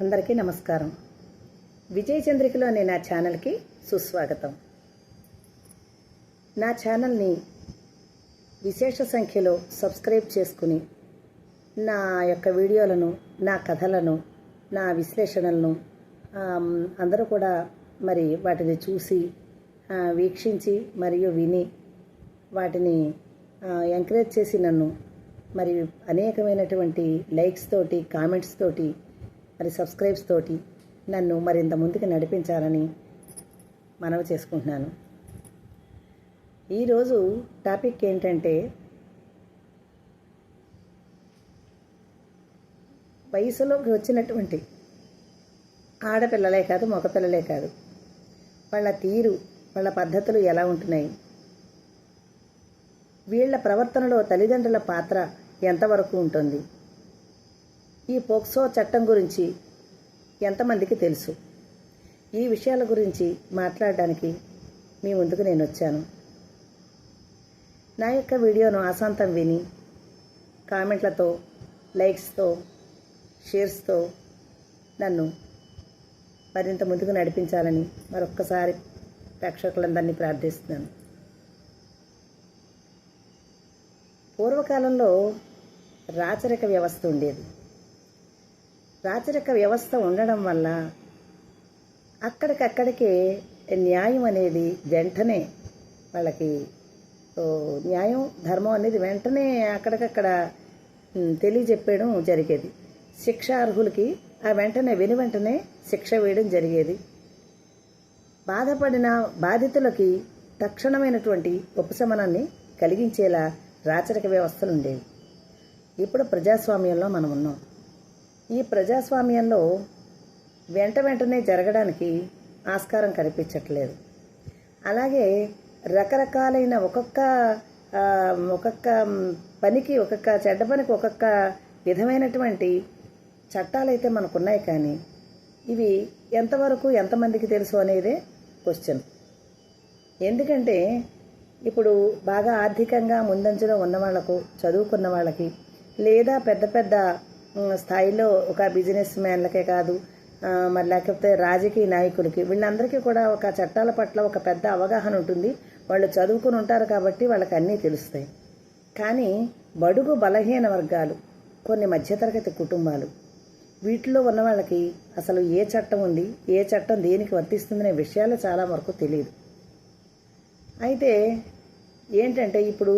అందరికీ నమస్కారం. విజయ చంద్రికలో అనే నా ఛానల్కి సుస్వాగతం. నా ఛానల్ని విశేష సంఖ్యలో సబ్స్క్రైబ్ చేసుకుని నా యొక్క వీడియోలను, నా కథలను, నా విశ్లేషణలను అందరూ కూడా వాటిని చూసి వీక్షించి మరియు విని వాటిని ఎంకరేజ్ చేసి నన్ను అనేకమైనటువంటి లైక్స్ తోటి, కామెంట్స్ తోటి, సబ్స్క్రైబ్స్ తోటి నన్ను మరింత ముందుకు నడిపించాలని మనవి చేసుకుంటున్నాను. ఈరోజు టాపిక్ ఏంటంటే, వయసులోకి వచ్చినటువంటి ఆడపిల్లలే కాదు, మగపిల్లలే కాదు, వాళ్ళ తీరు, వాళ్ళ పద్ధతులు ఎలా ఉంటున్నాయి, వీళ్ళ ప్రవర్తనలో తల్లిదండ్రుల పాత్ర ఎంతవరకు ఉంటుంది, ఈ పోక్సో చట్టం గురించి ఎంతమందికి తెలుసు, ఈ విషయాల గురించి మాట్లాడడానికి మీ ముందుకు నేను వచ్చాను. నా యొక్క వీడియోను ఆశాంతం విని కామెంట్లతో, లైక్స్తో, షేర్స్తో నన్ను మరింత ముందుకు నడిపించాలని మరొక్కసారి ప్రేక్షకులందరినీ ప్రార్థిస్తున్నాను. పూర్వకాలంలో రాచరిక వ్యవస్థ ఉండేది. రాచరిక వ్యవస్థ ఉండడం వల్ల అక్కడికక్కడికే న్యాయం అనేది వెంటనే వాళ్ళకి న్యాయం, ధర్మం అనేది వెంటనే అక్కడికక్కడ తెలియజెప్పేయడం జరిగేది. శిక్షార్హులకి వెంటనే వెంటనే శిక్ష వేయడం జరిగేది. బాధపడిన బాధితులకి తక్షణమైనటువంటి ఉపశమనాన్ని కలిగించేలా రాచరిక వ్యవస్థలు ఉండేవి. ఇప్పుడు ప్రజాస్వామ్యంలో మనం ఉన్నాం. ఈ ప్రజాస్వామ్యంలో వెంటనే జరగడానికి ఆస్కారం కనిపించట్లేదు. అలాగే రకరకాలైన ఒక్కొక్క పనికి, ఒక్కొక్క చెడ్డ పనికి ఒక్కొక్క విధమైనటువంటి చట్టాలైతే మనకున్నాయి. కానీ ఇవి ఎంతవరకు ఎంతమందికి తెలుసు అనేదే క్వశ్చన్. ఎందుకంటే ఇప్పుడు బాగా ఆర్థికంగా ముందంజలో ఉన్న వాళ్లకు, చదువుకున్న వాళ్ళకి, లేదా పెద్ద పెద్ద స్థాయిలో ఒక బిజినెస్ మ్యాన్లకే కాదు, లేకపోతే రాజకీయ నాయకులకి, వీళ్ళందరికీ కూడా ఒక చట్టాల పట్ల ఒక పెద్ద అవగాహన ఉంటుంది. వాళ్ళు చదువుకుని ఉంటారు కాబట్టి వాళ్ళకి అన్నీ తెలుస్తాయి. కానీ బడుగు బలహీన వర్గాలు, కొన్ని మధ్యతరగతి కుటుంబాలు, వీటిలో ఉన్న వాళ్ళకి అసలు ఏ చట్టం ఉంది, ఏ చట్టం దేనికి వర్తిస్తుందనే విషయాలు చాలా వరకు తెలియదు. అయితే ఏంటంటే ఇప్పుడు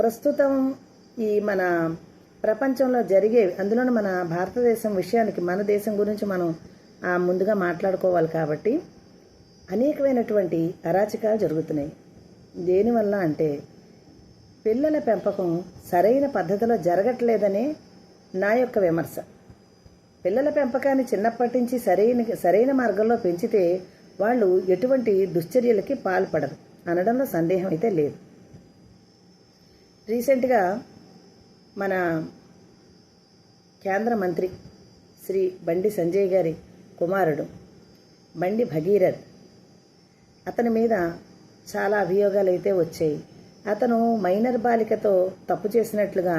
ప్రస్తుతం ఈ మన ప్రపంచంలో జరిగేవి, అందులోనూ మన భారతదేశం విషయానికి, మన దేశం గురించి మనం ముందుగా మాట్లాడుకోవాలి కాబట్టి అనేకమైనటువంటి అరాచకాలు జరుగుతున్నాయి. దేనివల్ల అంటే పిల్లల పెంపకం సరైన పద్ధతిలో జరగట్లేదనే నా యొక్క విమర్శ. పిల్లల పెంపకాన్ని చిన్నప్పటి నుంచి సరైన మార్గంలో పెంచితే వాళ్ళు ఎటువంటి దుశ్చర్యలకి పాల్పడరు అనడంలో సందేహం అయితే లేదు. రీసెంట్గా మన కేంద్ర మంత్రి శ్రీ బండి సంజయ్ గారి కుమారుడు బండి భగీరథ్, అతని మీద చాలా అభియోగాలు అయితే వచ్చాయి. అతను మైనర్ బాలికతో తప్పు చేసినట్లుగా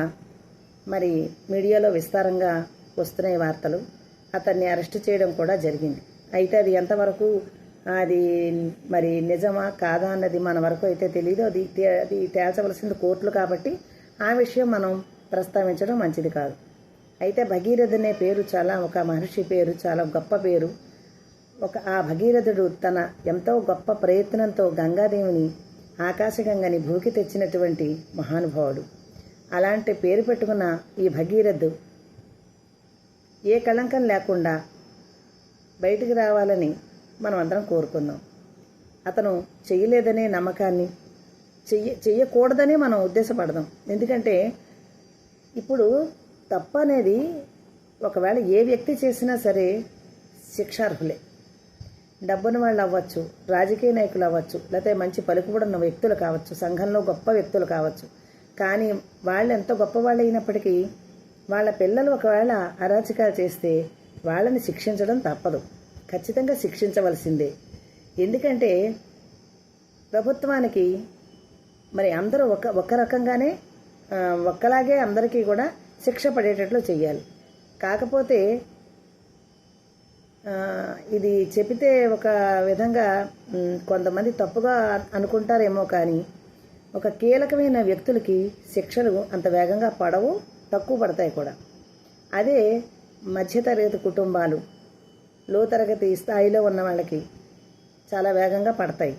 మీడియాలో విస్తారంగా వస్తున్నాయి వార్తలు. అతన్ని అరెస్టు చేయడం కూడా జరిగింది. అయితే అది ఎంతవరకు అది నిజమా కాదా అన్నది మన వరకు అయితే తెలీదు. అది తేల్చవలసింది కోర్టులు కాబట్టి ఆ విషయం మనం ప్రస్తావించడం మంచిది కాదు. అయితే భగీరథ్ అనే పేరు ఒక మహర్షి పేరు, చాలా గొప్ప పేరు. ఆ భగీరథుడు తన ఎంతో గొప్ప ప్రయత్నంతో గంగాదేవిని, ఆకాశగంగని భూకి తెచ్చినటువంటి మహానుభావుడు. అలాంటి పేరు పెట్టుకున్న ఈ భగీరథ్ ఏ కళంకం లేకుండా బయటికి రావాలని మనం అందరం కోరుకుందాం. అతను చెయ్యలేదనే నమ్మకాన్ని, చెయ్యకూడదనే మనం ఉద్దేశపడదాం. ఎందుకంటే ఇప్పుడు తప్పు అనేది ఒకవేళ ఏ వ్యక్తి చేసినా సరే శిక్షార్హులే. డబ్బున్న వాళ్ళు అవ్వచ్చు, రాజకీయ నాయకులు అవ్వచ్చు, లేకపోతే మంచి పలుకుబడున్న వ్యక్తులు కావచ్చు, సంఘంలో గొప్ప వ్యక్తులు కావచ్చు. కానీ వాళ్ళు ఎంత గొప్పవాళ్ళు అయినప్పటికీ వాళ్ళ పిల్లలు ఒకవేళ అరాచకాలు చేస్తే వాళ్ళని శిక్షించడం తప్పదు, ఖచ్చితంగా శిక్షించవలసిందే. ఎందుకంటే ప్రభుత్వానికి అందరూ ఒక రకంగానే ఒక్కలాగే అందరికీ కూడా శిక్ష పడేటట్లు చేయాలి. కాకపోతే ఇది చెబితే ఒక విధంగా కొంతమంది తప్పుగా అనుకుంటారేమో, కానీ ఒక కీలకమైన వ్యక్తులకి శిక్షలు అంత వేగంగా పడవు, తక్కువ పడతాయి కూడా. అదే మధ్యతరగతి కుటుంబాలు, లోతరగతి స్థాయిలో ఉన్న వాళ్ళకి చాలా వేగంగా పడతాయి.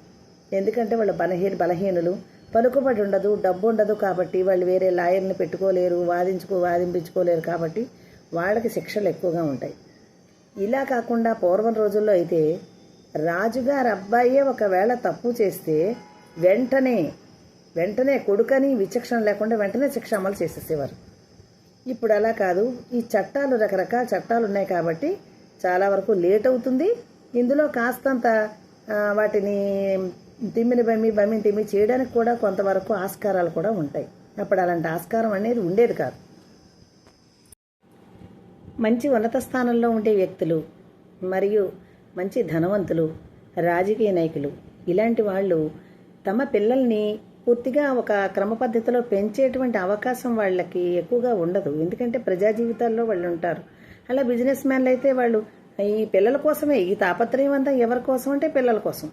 ఎందుకంటే వాళ్ళు బలహీనులు, పలుకుబడి ఉండదు, డబ్బు ఉండదు, కాబట్టి వాళ్ళు వేరే లాయర్ని పెట్టుకోలేరు, వాదింపించుకోలేరు, కాబట్టి వాళ్ళకి శిక్షలు ఎక్కువగా ఉంటాయి. ఇలా కాకుండా పూర్వం రోజుల్లో అయితే రాజుగారి అబ్బాయే ఒకవేళ తప్పు చేస్తే వెంటనే కొడుకని విచక్షణ లేకుండా వెంటనే శిక్ష అమలు చేసేసేవారు. ఇప్పుడు అలా కాదు. ఈ చట్టాలు, రకరకాల చట్టాలు ఉన్నాయి కాబట్టి చాలా వరకు లేట్ అవుతుంది. ఇందులో కాస్తంత వాటిని బమ్మిని తిమ్మి చేయడానికి కూడా కొంతవరకు ఆస్కారాలు కూడా ఉంటాయి. అప్పుడు అలాంటి ఆస్కారం అనేది ఉండేది కాదు. మంచి ఉన్నత స్థానంలో ఉండే వ్యక్తులు మరియు మంచి ధనవంతులు, రాజకీయ నాయకులు, ఇలాంటి వాళ్ళు తమ పిల్లల్ని పూర్తిగా ఒక క్రమ పద్ధతిలో పెంచేటువంటి అవకాశం వాళ్ళకి ఎక్కువగా ఉండదు. ఎందుకంటే ప్రజా జీవితాల్లో వాళ్ళు ఉంటారు. అలా బిజినెస్ మ్యాన్లు అయితే వాళ్ళు ఈ పిల్లల కోసమే, ఈ తాపత్రయం అంతా ఎవరి కోసం అంటే పిల్లల కోసం.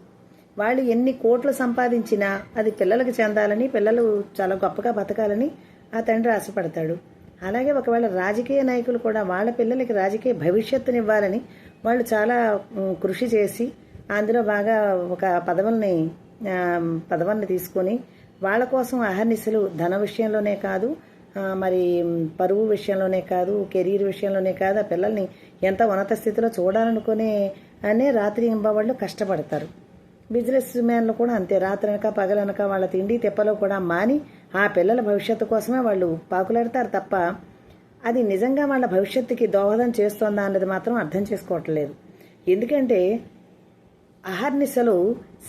వాళ్ళు ఎన్ని కోట్లు సంపాదించినా అది పిల్లలకు చెందాలని, పిల్లలు చాలా గొప్పగా బతకాలని ఆ తండ్రి ఆశపడతాడు. అలాగే ఒకవేళ రాజకీయ నాయకులు కూడా వాళ్ళ పిల్లలకి రాజకీయ భవిష్యత్తునివ్వాలని వాళ్ళు చాలా కృషి చేసి అందులో బాగా ఒక పదవుల్ని తీసుకొని వాళ్ళ కోసం అహర్నిశలు ధన విషయంలోనే కాదు, మరి పరువు విషయంలోనే కాదు, కెరీర్ విషయంలోనే కాదు, ఆ పిల్లల్ని ఎంత ఉన్నత స్థితిలో చూడాలనుకునే రాత్రి ఇంబవాళ్ళు కష్టపడతారు. బిజినెస్ మ్యాన్లు కూడా అంతే. రాత్రనక పగలనక వాళ్ళ తిండి తెప్పలో కూడా మాని ఆ పిల్లల భవిష్యత్తు కోసమే వాళ్ళు పాకులాడతారు తప్ప అది నిజంగా వాళ్ళ భవిష్యత్తుకి దోహదం చేస్తోందా అన్నది మాత్రం అర్థం చేసుకోవట్లేదు. ఎందుకంటే అహర్నిశలు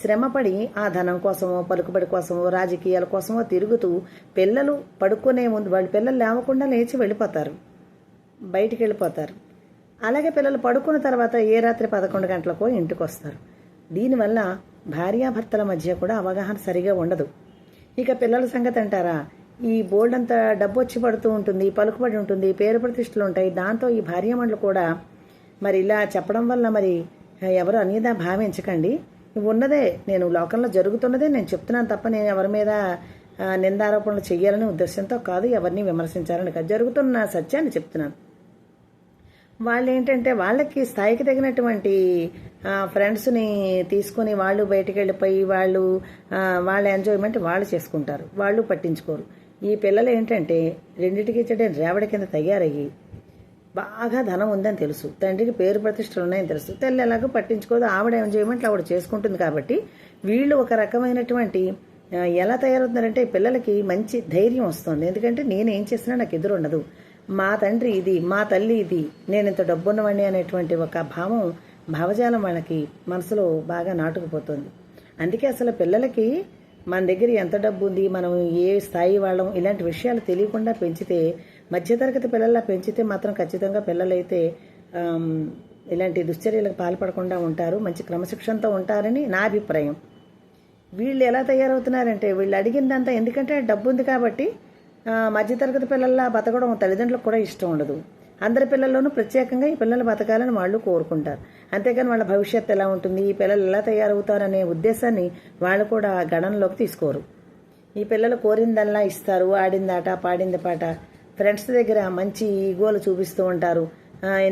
శ్రమపడి ఆ ధనం కోసమో, పలుకుబడి కోసమో, రాజకీయాల కోసమో తిరుగుతూ పిల్లలు పడుకునే ముందు వాళ్ళ పిల్లలు లేవకుండా లేచి బయటికి వెళ్ళిపోతారు. అలాగే పిల్లలు పడుకున్న తర్వాత ఏ రాత్రి 11 గంటలకో ఇంటికి వస్తారు. దీనివల్ల భార్యాభర్తల మధ్య కూడా అవగాహన సరిగా ఉండదు. ఇక పిల్లల సంగతి అంటారా, ఈ బోల్డ్ అంతా డబ్బు వచ్చి పడుతూ ఉంటుంది, పలుకుబడి ఉంటుంది, పేరు ప్రతిష్టలు ఉంటాయి. దాంతో ఈ భార్యామణులు కూడా మరి ఇలా చెప్పడం వల్ల మరి ఎవరు అనేదా భావించకండి. ఉన్నదే, నేను లోకంలో జరుగుతున్నదే నేను చెప్తున్నాను తప్ప నేను ఎవరి మీద నిందారోపణలు చెయ్యాలనే ఉద్దేశంతో కాదు, ఎవరిని విమర్శించాలని కాదు, జరుగుతున్న సత్యాన్ని చెప్తున్నాను. వాళ్ళు ఏంటంటే వాళ్ళకి స్థాయికి తగినటువంటి ఫ్రెండ్స్ని తీసుకొని వాళ్ళు బయటికి వెళ్ళిపోయి వాళ్ళ ఎంజాయ్మెంట్ వాళ్ళు చేసుకుంటారు, వాళ్ళు పట్టించుకోరు. ఈ పిల్లలు ఏంటంటే రెండింటికి రేవడి కింద తయారయ్యి బాగా ధనం ఉందని తెలుసు, తండ్రికి పేరు ప్రతిష్టలు ఉన్నాయని తెలుసు, తల్లి ఎలాగో పట్టించుకోదు, ఆవిడ ఎంజాయ్మెంట్లు ఆవిడ చేసుకుంటుంది. కాబట్టి వీళ్ళు ఒక రకమైనటువంటి ఎలా తయారవుతున్నారంటే పిల్లలకి మంచి ధైర్యం వస్తుంది. ఎందుకంటే నేనేం చేసినా నాకు ఎదురు ఉండదు, మా తండ్రి ఇది, మా తల్లి ఇది, నేను ఇంత డబ్బున్నవాడిని అనేటువంటి ఒక భావజాలం వాళ్ళకి మనసులో బాగా నాటుకుపోతుంది. అందుకే అసలు పిల్లలకి మన దగ్గర ఎంత డబ్బు ఉంది, మనం ఏ స్థాయి వాళ్ళం, ఇలాంటి విషయాలు తెలియకుండా పెంచితే, మధ్యతరగతి పిల్లల్లా పెంచితే మాత్రం ఖచ్చితంగా పిల్లలైతే ఇలాంటి దుశ్చర్యలకు పాల్పడకుండా ఉంటారు, మంచి క్రమశిక్షణతో ఉంటారని నా అభిప్రాయం. వీళ్ళు ఎలా తయారవుతున్నారంటే వీళ్ళు అడిగిందంతా, ఎందుకంటే డబ్బు ఉంది కాబట్టి మధ్యతరగతి పిల్లల్లా బతకడం తల్లిదండ్రులకు కూడా ఇష్టం ఉండదు. అందరి పిల్లల్లోనూ ప్రత్యేకంగా ఈ పిల్లలు బతకాలని వాళ్ళు కోరుకుంటారు. అంతేకాని వాళ్ళ భవిష్యత్తు ఎలా ఉంటుంది, ఈ పిల్లలు ఎలా తయారవుతారనే ఉద్దేశాన్ని వాళ్ళు కూడా గణనలోకి తీసుకోరు. ఈ పిల్లలు కోరిందల్లా ఇస్తారు, ఆడిందాట పాడింది పాట, ఫ్రెండ్స్ దగ్గర మంచి ఈగోలు చూపిస్తూ ఉంటారు,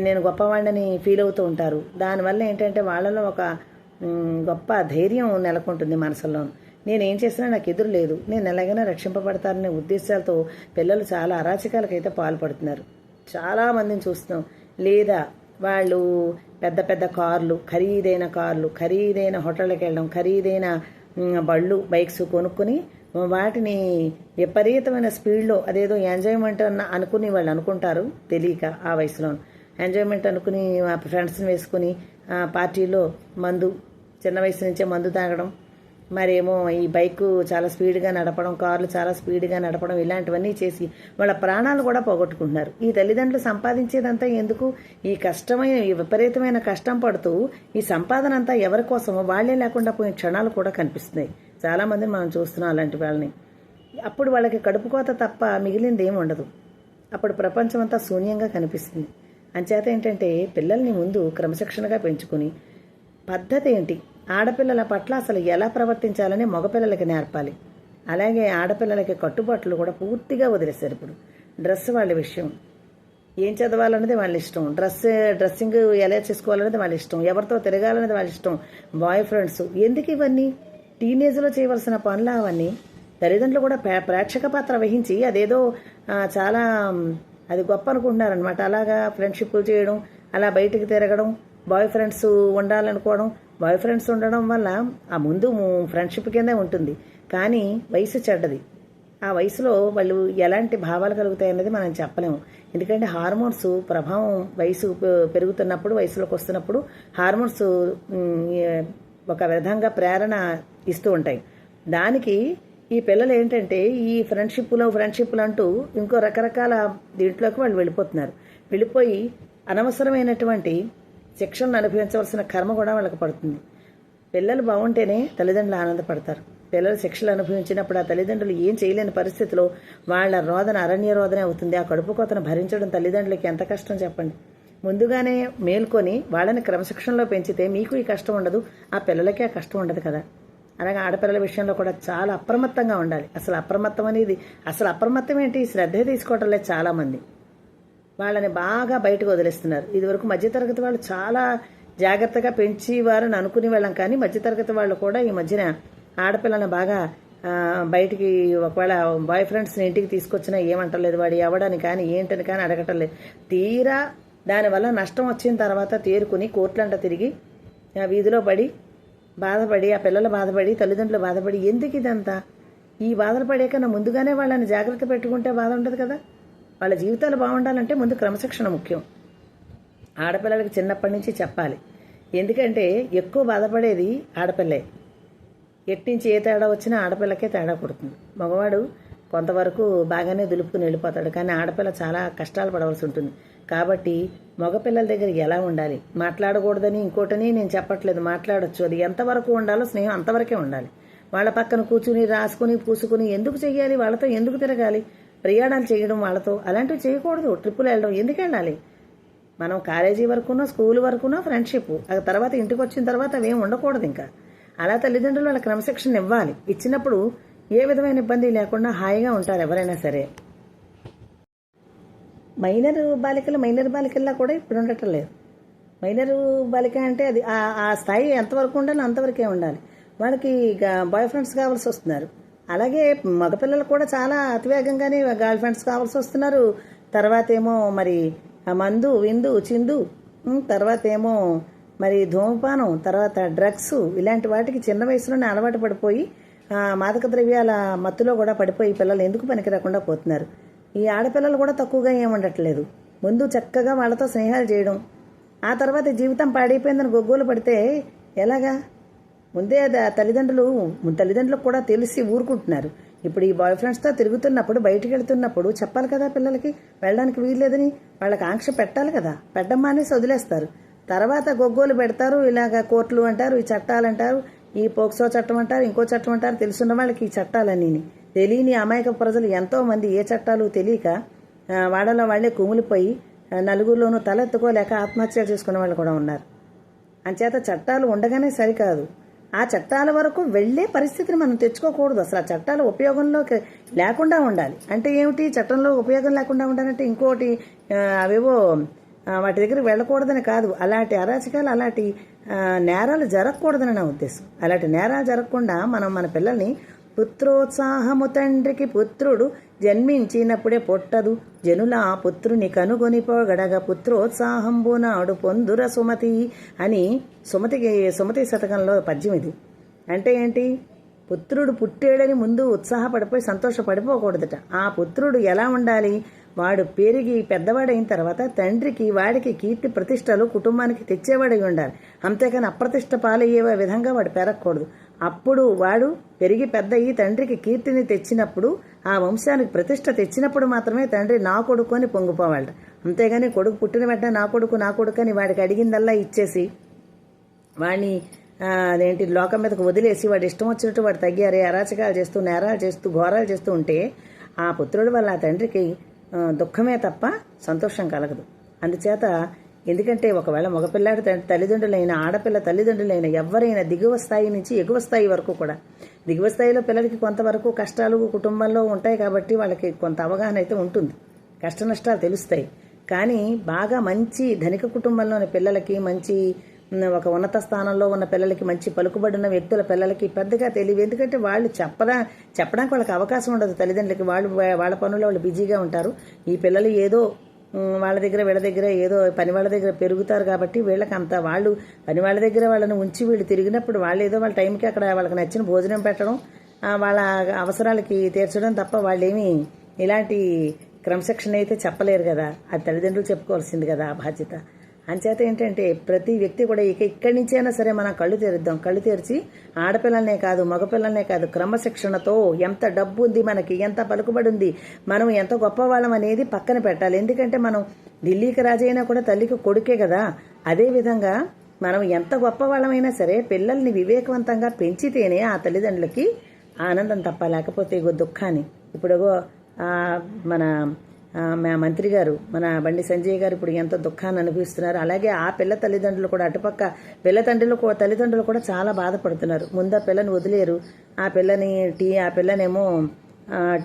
నేను గొప్పవాడిని ఫీల్ అవుతూ ఉంటారు. దానివల్ల ఏంటంటే వాళ్ళలో ఒక గొప్ప ధైర్యం నెలకొంటుంది మనసులోను. నేనేం చేసినా నాకు ఎదురు లేదు, నేను ఎలాగైనా రక్షింపబడతారనే ఉద్దేశాలతో పిల్లలు చాలా అరాచకాలకైతే పాల్పడుతున్నారు. చాలామందిని చూస్తున్నాం. లేదా వాళ్ళు పెద్ద పెద్ద కార్లు, ఖరీదైన హోటళ్ళకి వెళ్ళడం, ఖరీదైన బైక్స్ కొనుక్కొని వాటిని విపరీతమైన స్పీడ్లో అదేదో ఎంజాయ్మెంట్ అనుకుని వాళ్ళు అనుకుంటారు, తెలియక ఆ వయసులో ఎంజాయ్మెంట్ అనుకుని ఫ్రెండ్స్ని వేసుకుని పార్టీలో చిన్న వయసు నుంచే మందు తాగడం, మరేమో ఈ బైకు చాలా స్పీడ్గా నడపడం, కార్లు చాలా స్పీడ్గా నడపడం, ఇలాంటివన్నీ చేసి వాళ్ళ ప్రాణాలు కూడా పోగొట్టుకుంటున్నారు. ఈ తల్లిదండ్రులు సంపాదించేదంతా ఎందుకు, ఈ విపరీతమైన కష్టం పడుతూ ఈ సంపాదన అంతా ఎవరి కోసమో వాళ్ళే లేకుండా పోయిన క్షణాలు కూడా కనిపిస్తున్నాయి. చాలామందిని మనం చూస్తున్నాం అలాంటి వాళ్ళని. అప్పుడు వాళ్ళకి కడుపు కోత తప్ప మిగిలింది ఏమి ఉండదు. అప్పుడు ప్రపంచం అంతా శూన్యంగా కనిపిస్తుంది. అంచేత ఏంటంటే పిల్లల్ని ముందు క్రమశిక్షణగా పెంచుకుని పద్ధతి ఏంటి, ఆడపిల్లల పట్ల అసలు ఎలా ప్రవర్తించాలని మగపిల్లలకి నేర్పాలి. అలాగే ఆడపిల్లలకి కట్టుబాట్లు కూడా పూర్తిగా వదిలేశారు. ఇప్పుడు డ్రెస్ వాళ్ళ విషయం, ఏం చదవాలనేది వాళ్ళ ఇష్టం, డ్రెస్సింగ్ ఎలా చేసుకోవాలనేది వాళ్ళ ఇష్టం, ఎవరితో తిరగాలనేది వాళ్ళ ఇష్టం, బాయ్ ఫ్రెండ్స్. ఎందుకు ఇవన్నీ? టీనేజ్లో చేయవలసిన పనులు అవన్నీ. తల్లిదండ్రులు కూడా ప్రేక్షక పాత్ర వహించి అదేదో చాలా అది గొప్ప అనుకుంటున్నారనమాట. అలాగా ఫ్రెండ్షిప్ చేయడం, అలా బయటికి తిరగడం, బాయ్ ఫ్రెండ్స్ ఉండాలనుకోవడం. బాయ్ ఫ్రెండ్స్ ఉండడం వల్ల ఆ ముందు ఫ్రెండ్షిప్ కిందే ఉంటుంది, కానీ వయసు చెడ్డది. ఆ వయసులో వాళ్ళు ఎలాంటి భావాలు కలుగుతాయన్నది మనం చెప్పలేము. ఎందుకంటే హార్మోన్స్ ప్రభావం వయసు పెరుగుతున్నప్పుడు, వయసులోకి వస్తున్నప్పుడు హార్మోన్స్ ఒక విధంగా ప్రేరణ ఇస్తూ ఉంటాయి. దానికి ఈ పిల్లలు ఏంటంటే ఈ ఫ్రెండ్షిప్లు అంటూ ఇంకో రకరకాల దీంట్లోకి వాళ్ళు వెళ్ళిపోయి అనవసరమైనటువంటి శిక్షలను అనుభవించవలసిన కర్మ కూడా వాళ్ళకి పడుతుంది. పిల్లలు బాగుంటేనే తల్లిదండ్రులు ఆనందపడతారు. పిల్లలు శిక్షలు అనుభవించినప్పుడు ఆ తల్లిదండ్రులు ఏం చేయలేని పరిస్థితిలో వాళ్ళ రోదన అరణ్య రోదనే అవుతుంది. ఆ కడుపు కోతను భరించడం తల్లిదండ్రులకి ఎంత కష్టం చెప్పండి. ముందుగానే మేల్కొని వాళ్ళని క్రమశిక్షణలో పెంచితే మీకు ఈ కష్టం ఉండదు, ఆ పిల్లలకి ఆ కష్టం ఉండదు కదా. అలాగే ఆడపిల్లల విషయంలో కూడా చాలా అప్రమత్తంగా ఉండాలి. అసలు అప్రమత్తం ఏంటి, శ్రద్ధ తీసుకోవటం లేదు చాలామంది. వాళ్ళని బాగా బయటకు వదిలేస్తున్నారు. ఇదివరకు మధ్యతరగతి వాళ్ళు చాలా జాగ్రత్తగా పెంచి వారని అనుకునే వాళ్ళం, కానీ మధ్యతరగతి వాళ్ళు కూడా ఈ మధ్యన ఆడపిల్లని బాగా బయటికి ఒకవేళ బాయ్ ఫ్రెండ్స్ని ఇంటికి తీసుకొచ్చినా ఏమంటలేదు, వాడు ఎవడని కానీ ఏంటని కానీ అడగటం లేదు. తీరా దానివల్ల నష్టం వచ్చిన తర్వాత తేరుకుని కోర్టులంట తిరిగి వీధిలో పడి బాధపడి, ఆ పిల్లలు బాధపడి, తల్లిదండ్రులు బాధపడి, ఎందుకు ఇదంతా? ఈ బాధలు పడే కన్నా ముందుగానే వాళ్ళని జాగ్రత్త పెట్టుకుంటే బాధ ఉండదు కదా. వాళ్ళ జీవితాలు బాగుండాలంటే ముందు క్రమశిక్షణ ముఖ్యం. ఆడపిల్లలకి చిన్నప్పటి నుంచి చెప్పాలి. ఎందుకంటే ఎక్కువ బాధపడేది ఆడపిల్లే. ఎట్టించి ఏ తేడా వచ్చినా ఆడపిల్లకే తేడా కొడుతుంది. మగవాడు కొంతవరకు బాగానే దులుపుకుని వెళ్ళిపోతాడు, కానీ ఆడపిల్ల చాలా కష్టాలు పడవలసి ఉంటుంది. కాబట్టి మగపిల్లల దగ్గర ఎలా ఉండాలి, మాట్లాడకూడదని ఇంకోటని నేను చెప్పట్లేదు, మాట్లాడొచ్చు. అది ఎంతవరకు ఉండాలో స్నేహం అంతవరకే ఉండాలి. వాళ్ళ పక్కన కూర్చుని రాసుకుని పూసుకుని ఎందుకు చెయ్యాలి, వాళ్ళతో ఎందుకు తిరగాలి, ప్రయాణాలు చేయడం వాళ్ళతో అలాంటివి చేయకూడదు. ట్రిప్పులు వెళ్ళడం ఎందుకు వెళ్ళాలి? మనం కాలేజీ వరకునో స్కూల్ వరకునో ఫ్రెండ్షిప్, ఆ తర్వాత ఇంటికి వచ్చిన తర్వాత అవేం ఉండకూడదు. ఇంకా అలా తల్లిదండ్రులు వాళ్ళ క్రమశిక్షణ ఇవ్వాలి. ఇచ్చినప్పుడు ఏ విధమైన ఇబ్బంది లేకుండా హాయిగా ఉంటారు ఎవరైనా సరే. మైనర్ బాలికల్లా కూడా ఇప్పుడు ఉండటం లేదు. మైనర్ బాలిక అంటే అది ఆ స్థాయి ఎంతవరకు ఉండాలో అంతవరకే ఉండాలి. వాళ్ళకి బాయ్ ఫ్రెండ్స్ కావాల్సి వస్తున్నారు. అలాగే మగపిల్లలు కూడా చాలా అతివేగంగానే గర్ల్ ఫ్రెండ్స్ కావాల్సి వస్తున్నారు. తర్వాత ఏమో మరి మందు విందు చిందు, తర్వాత ఏమో మరి ధూమపానం, తర్వాత డ్రగ్స్, ఇలాంటి వాటికి చిన్న వయసులోనే అలవాటు పడిపోయి మాదక ద్రవ్యాల మత్తులో కూడా పడిపోయి పిల్లలు ఎందుకు పనికి రాకుండా పోతున్నారు. ఈ ఆడపిల్లలు కూడా తక్కువగా ఏముండట్లేదు. ముందు చక్కగా వాళ్ళతో స్నేహాలు చేయడం, ఆ తర్వాత జీవితం పాడైపోయిందని గొగ్గోలు పడితే ఎలాగా? ముందే తల్లిదండ్రులకు కూడా తెలిసి ఊరుకుంటున్నారు. ఇప్పుడు ఈ బాయ్ ఫ్రెండ్స్తో తిరుగుతున్నప్పుడు, బయటికి వెళ్తున్నప్పుడు చెప్పాలి కదా పిల్లలకి, వెళ్ళడానికి వీల్లేదని వాళ్ళకి ఆంక్ష పెట్టాలి కదా. పెట్టడం అనేసి వదిలేస్తారు. తర్వాత గొగ్గోలు పెడతారు. ఇలాగ కోర్టులు అంటారు, ఈ చట్టాలు అంటారు, ఈ పోక్సో చట్టం అంటారు, ఇంకో చట్టం అంటారు. తెలుసున్న వాళ్ళకి ఈ చట్టాలన్నీ తెలియని అమాయక ప్రజలు ఎంతోమంది ఏ చట్టాలు తెలియక వాళ్ళలో వాళ్ళే కుమిలిపోయి నలుగురిలోనూ తలెత్తుకోలేక ఆత్మహత్య చేసుకునే వాళ్ళు కూడా ఉన్నారు. అంచేత చట్టాలు ఉండగానే సరికాదు, ఆ చట్టాల వరకు వెళ్లే పరిస్థితిని మనం తెచ్చుకోకూడదు. అసలు ఆ చట్టాలు ఉపయోగంలోకి లేకుండా ఉండాలి. అంటే ఏమిటి, చట్టంలో ఉపయోగం లేకుండా ఉండాలంటే ఇంకోటి అవేవో వాటి దగ్గరికి వెళ్ళకూడదని కాదు, అలాంటి అరాచకాలు, అలాంటి నేరాలు జరగకూడదని నా ఉద్దేశం. అలాంటి నేరాలు జరగకుండా మనం మన పిల్లల్ని పుత్రోత్సాహము తండ్రికి పుత్రుడు జన్మించినప్పుడే పొట్టదు జనుల పుత్రుని కనుగొని పోగడగా పుత్రోత్సాహంబు నాడు పొందుర సుమతి అని సుమతి శతకంలో పద్యం ఇది. అంటే ఏంటి? పుత్రుడు పుట్టాడని ముందు ఉత్సాహపడిపోయి సంతోషపడిపోకూడదట. ఆ పుత్రుడు ఎలా ఉండాలి? వాడు పెరిగి పెద్దవాడైన తర్వాత తండ్రికి వాడికి కీర్తి ప్రతిష్టలు కుటుంబానికి తెచ్చేవాడై ఉండాలి. అంతేకాని అప్రతిష్ట పాలయ్యే విధంగా వాడు పెరగకూడదు. అప్పుడు వాడు పెరిగి పెద్దయ్యి తండ్రికి కీర్తిని తెచ్చినప్పుడు, ఆ వంశానికి ప్రతిష్ట తెచ్చినప్పుడు మాత్రమే తండ్రి నా కొడుకు అని పొంగిపోవాలట. అంతేగాని కొడుకు పుట్టిన వెంటనే నా కొడుకు అని వాడికి అడిగిందల్లా ఇచ్చేసి వాడిని అదేంటి లోకం మీదకు వదిలేసి వాడు ఇష్టం వచ్చినట్టు వాడు తగ్గారే అరాచకాలు చేస్తూ నేరాలు చేస్తూ ఘోరాలు చేస్తూ ఉంటే ఆ పుత్రుడి వల్ల ఆ తండ్రికి దుఃఖమే తప్ప సంతోషం కలగదు. అందుచేత ఎందుకంటే ఒకవేళ మగపిల్లాడి తల్లిదండ్రులైన ఆడపిల్ల తల్లిదండ్రులైన ఎవరైనా దిగువ స్థాయి నుంచి ఎగువ స్థాయి వరకు కూడా, దిగువ స్థాయిలో పిల్లలకి కొంతవరకు కష్టాలు కుటుంబంలో ఉంటాయి కాబట్టి వాళ్ళకి కొంత అవగాహన అయితే ఉంటుంది, కష్ట నష్టాలు తెలుస్తాయి. కానీ బాగా మంచి ధనిక కుటుంబంలోని పిల్లలకి, మంచి ఒక ఉన్నత స్థానంలో ఉన్న పిల్లలకి, మంచి పలుకుబడిన వ్యక్తుల పిల్లలకి పెద్దగా తెలియదు. ఎందుకంటే వాళ్ళు చెప్పడానికి వాళ్ళకి అవకాశం ఉండదు తల్లిదండ్రులకి. వాళ్ళ పనుల్లో వాళ్ళు బిజీగా ఉంటారు. ఈ పిల్లలు ఏదో వాళ్ళ దగ్గర వీళ్ళ దగ్గర ఏదో పని వాళ్ళ దగ్గర పెరుగుతారు కాబట్టి వీళ్ళకి అంత, వాళ్ళు పని వాళ్ళ దగ్గర వాళ్ళని ఉంచి వీళ్ళు తిరిగినప్పుడు వాళ్ళు ఏదో వాళ్ళ టైంకి అక్కడ వాళ్ళకి నచ్చిన భోజనం పెట్టడం, వాళ్ళ అవసరాలకి తీర్చడం తప్ప వాళ్ళేమీ ఇలాంటి క్రమశిక్షణ అయితే చెప్పలేరు కదా. అది తల్లిదండ్రులు చెప్పుకోవాల్సింది కదా ఆ బాధ్యత. అంచేత ఏంటంటే ప్రతి వ్యక్తి కూడా ఇక్కడి నుంచి అయినా సరే మనం కళ్ళు తెరుద్దాం. కళ్ళు తెరిచి ఆడపిల్లలనే కాదు మగపిల్లలనే కాదు క్రమశిక్షణతో ఎంత డబ్బు ఉంది మనకి, ఎంత పలుకుబడి ఉంది, మనం ఎంత గొప్పవాళ్ళం అనేది పక్కన పెట్టాలి. ఎందుకంటే మనం ఢిల్లీకి రాజైనా కూడా తల్లికి కొడుకే కదా. అదేవిధంగా మనం ఎంత గొప్పవాళ్ళమైనా సరే పిల్లల్ని వివేకవంతంగా పెంచితేనే ఆ తల్లిదండ్రులకి ఆనందం తప్ప, లేకపోతే దుఃఖాన్ని. ఇప్పుడు మన మంత్రి గారు, మన బండి సంజయ్ గారు ఇప్పుడు ఎంతో దుఃఖాన్ని అనుభవిస్తున్నారు. అలాగే ఆ పిల్ల తల్లిదండ్రులు కూడా, అటుపక్క పిల్ల తల్లిదండ్రులు కూడా చాలా బాధపడుతున్నారు. ముందు ఆ పిల్లని వదిలేరు. ఆ పిల్లనేమో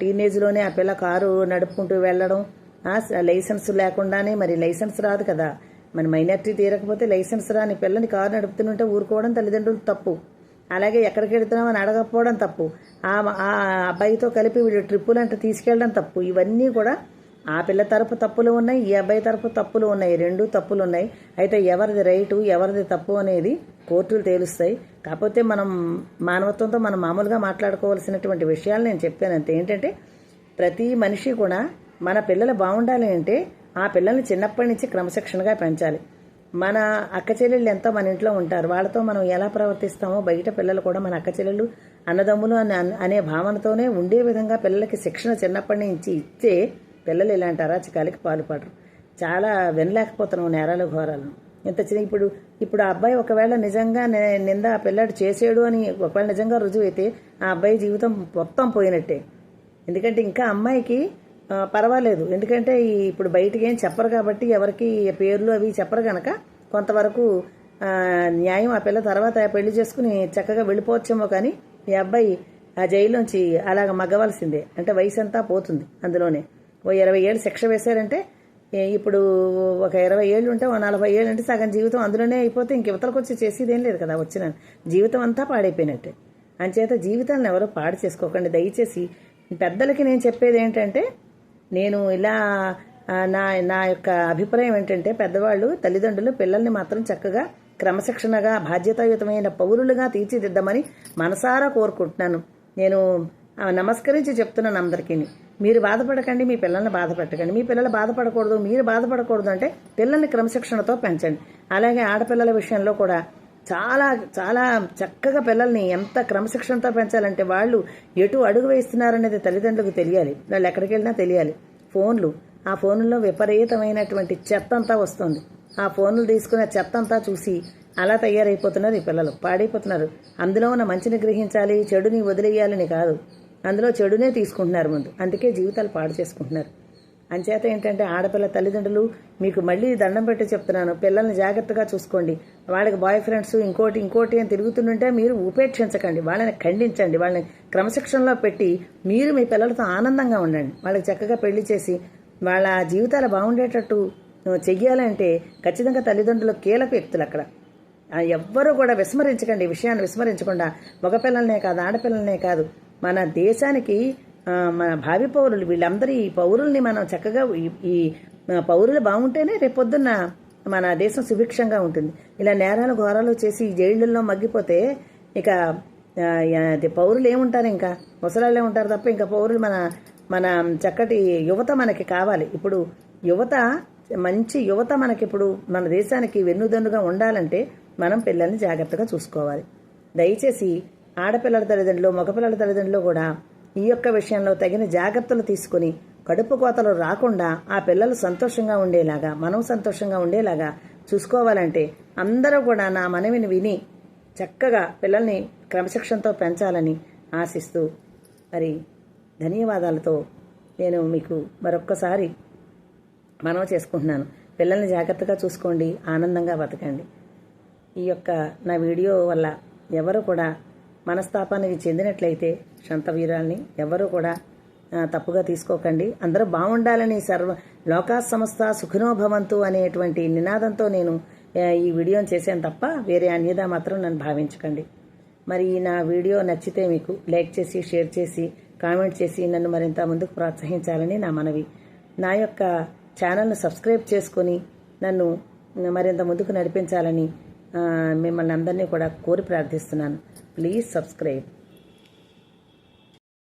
టీనేజ్లోనే ఆ పిల్ల కారు నడుపుకుంటూ వెళ్ళడం, లైసెన్స్ లేకుండానే, మరి లైసెన్స్ రాదు కదా, మన మైనార్టీ తీరకపోతే లైసెన్స్ రాని పిల్లని కారు నడుపుతుంటే ఊరుకోవడం తల్లిదండ్రులు తప్పు. అలాగే ఎక్కడికి వెళ్తున్నామని అడగకపోవడం తప్పు. ఆ అబ్బాయితో కలిపి వీళ్ళు ట్రిప్పులంటే తీసుకెళ్ళడం తప్పు. ఇవన్నీ కూడా ఆ పిల్ల తరపు తప్పులు ఉన్నాయి, ఈ అబ్బాయి తరపు తప్పులు ఉన్నాయి, రెండూ తప్పులు ఉన్నాయి. అయితే ఎవరిది రైటు ఎవరిది తప్పు అనేది కోర్టులు తేలుస్తాయి. కాకపోతే మనం మానవత్వంతో మనం మామూలుగా మాట్లాడుకోవాల్సినటువంటి విషయాలు నేను చెప్పాను అంతే. ఏంటంటే ప్రతి మనిషి కూడా మన పిల్లలు బాగుండాలి అంటే ఆ పిల్లల్ని చిన్నప్పటి నుంచి క్రమశిక్షణగా పెంచాలి. మన అక్క చెల్లెళ్ళు ఎంతో మన ఇంట్లో ఉంటారు, వాళ్ళతో మనం ఎలా ప్రవర్తిస్తామో బయట పిల్లలు కూడా మన అక్క చెల్లెళ్ళు అన్నదమ్ములు అనే భావనతోనే ఉండే విధంగా పిల్లలకి శిక్షణ చిన్నప్పటి నుంచి ఇచ్చే పిల్లలు ఇలాంటి అరాచకాలకి పాల్పడరు. చాలా వినలేకపోతున్నాం నేరాలు ఘోరాలను. ఇంత చిన్న ఇప్పుడు ఆ అబ్బాయి ఒకవేళ నిజంగా నింద ఆ పిల్లాడు చేసాడు అని ఒకవేళ నిజంగా రుజువు అయితే ఆ అబ్బాయి జీవితం మొత్తం పోయినట్టే. ఎందుకంటే ఇంకా అమ్మాయికి పర్వాలేదు, ఎందుకంటే ఇప్పుడు బయటికి ఏం చెప్పరు కాబట్టి, ఎవరికి పేర్లు అవి చెప్పరు కనుక కొంతవరకు న్యాయం ఆ పిల్ల తర్వాత పెళ్లి చేసుకుని చక్కగా వెళ్ళిపోవచ్చేమో. కానీ ఈ అబ్బాయి ఆ జైల్లోంచి అలాగ మగ్గవలసిందే. అంటే వయసు అంతా పోతుంది. అందులోనే 20 ఏళ్ళు శిక్ష వేశారంటే ఇప్పుడు ఒక 20 ఏళ్ళు ఉంటే 40 ఏళ్ళు అంటే సగం జీవితం అందులోనే అయిపోతే ఇంక యువతలకు వచ్చి చేసేదేం లేదు కదా. వచ్చిన జీవితం అంతా పాడైపోయినట్టే. అంచేత జీవితాలను ఎవరో పాడు చేసుకోకండి దయచేసి. పెద్దలకి నేను చెప్పేది ఏంటంటే, నేను ఇలా నా యొక్క అభిప్రాయం ఏంటంటే, పెద్దవాళ్ళు తల్లిదండ్రులు పిల్లల్ని మాత్రం చక్కగా క్రమశిక్షణగా బాధ్యతాయుతమైన పౌరులుగా తీర్చిదిద్దామని మనసారా కోరుకుంటున్నాను. నేను నమస్కరించి చెప్తున్నాను అందరికీ. మీరు బాధపడకండి, మీ పిల్లల్ని బాధపెట్టకండి. మీ పిల్లలు బాధపడకూడదు, మీరు బాధపడకూడదు అంటే పిల్లల్ని క్రమశిక్షణతో పెంచండి. అలాగే ఆడపిల్లల విషయంలో కూడా చాలా చాలా చక్కగా పిల్లల్ని ఎంత క్రమశిక్షణతో పెంచాలంటే వాళ్ళు ఎటు అడుగు వేస్తున్నారనేది తల్లిదండ్రులకు తెలియాలి. వాళ్ళు ఎక్కడికి వెళ్ళినా తెలియాలి. ఆ ఫోన్లలో విపరీతమైనటువంటి చెత్త అంతా వస్తుంది. ఆ ఫోన్లు తీసుకున్న చెత్త అంతా చూసి అలా తయారైపోతున్నారు ఈ పిల్లలు, పాడైపోతున్నారు. అందులో ఉన్న మంచిని గ్రహించాలి, చెడుని వదిలేయాలని కాదు, అందులో చెడునే తీసుకుంటున్నారు ముందు. అందుకే జీవితాలు పాడు చేసుకుంటున్నారు. అంచేత ఏంటంటే ఆడపిల్ల తల్లిదండ్రులు మీకు మళ్ళీ దండం పెట్టి చెప్తున్నాను, పిల్లల్ని జాగ్రత్తగా చూసుకోండి. వాళ్ళకి బాయ్ ఫ్రెండ్స్ ఇంకోటి అని తిరుగుతుంటే మీరు ఉపేక్షించకండి, వాళ్ళని ఖండించండి. వాళ్ళని క్రమశిక్షణలో పెట్టి మీరు మీ పిల్లలతో ఆనందంగా ఉండండి. వాళ్ళకి చక్కగా పెళ్లి చేసి వాళ్ళ జీవితాలు బాగుండేటట్టు చెయ్యాలంటే ఖచ్చితంగా తల్లిదండ్రులు కీలక వ్యక్తులు అక్కడ. ఎవ్వరూ కూడా విస్మరించకండి, ఈ విషయాన్ని విస్మరించకుండా మగపిల్లలనే కాదు ఆడపిల్లలనే కాదు మన దేశానికి మన భావి పౌరులు వీళ్ళందరి ఈ పౌరుల్ని మనం చక్కగా ఈ పౌరులు బాగుంటేనే రేపొద్దున్న మన దేశం సుభిక్షంగా ఉంటుంది. ఇలా నేరాలు ఘోరాలు చేసి జైళ్ళల్లో మగ్గిపోతే ఇక పౌరులు ఏముంటారు, ఇంకా ముసలాళ్ళే ఉంటారు తప్ప ఇంకా పౌరులు మన చక్కటి యువత మనకి కావాలి. ఇప్పుడు మంచి యువత మనకిప్పుడు మన దేశానికి వెన్నుదన్నుగా ఉండాలంటే మనం పిల్లల్ని జాగ్రత్తగా చూసుకోవాలి. దయచేసి ఆడపిల్లల తల్లిదండ్రులు మగపిల్లల తల్లిదండ్రులు కూడా ఈ యొక్క విషయంలో తగిన జాగ్రత్తలు తీసుకుని కడుపు కోతలు రాకుండా ఆ పిల్లలు సంతోషంగా ఉండేలాగా మనం సంతోషంగా ఉండేలాగా చూసుకోవాలంటే అందరూ కూడా నా మనవిని విని చక్కగా పిల్లల్ని క్రమశిక్షణతో పెంచాలని ఆశిస్తూ మరి ధన్యవాదాలతో నేను మీకు మరొక్కసారి మనవి చేసుకుంటున్నాను. పిల్లల్ని జాగ్రత్తగా చూసుకోండి, ఆనందంగా బతకండి. ఈ యొక్క నా వీడియో వల్ల ఎవరు కూడా మనస్తాపానికి చెందినట్లయితే శంతవీరాల్ని ఎవరు కూడా తప్పుగా తీసుకోకండి. అందరూ బాగుండాలని లోకా సమస్త సుఖినో భవంతు అనేటువంటి నినాదంతో నేను ఈ వీడియోని చేశాను తప్ప వేరే అన్యదా మాత్రం నన్ను భావించకండి. మరి నా వీడియో నచ్చితే మీకు లైక్ చేసి, షేర్ చేసి, కామెంట్ చేసి నన్ను మరింత ముందుకు ప్రోత్సహించాలని నా మనవి. నా యొక్క ఛానల్ను సబ్స్క్రైబ్ చేసుకొని నన్ను మరింత ముందుకు నడిపించాలని మిమ్మల్ని అందరినీ కూడా కోరి ప్రార్థిస్తున్నాను. Please subscribe.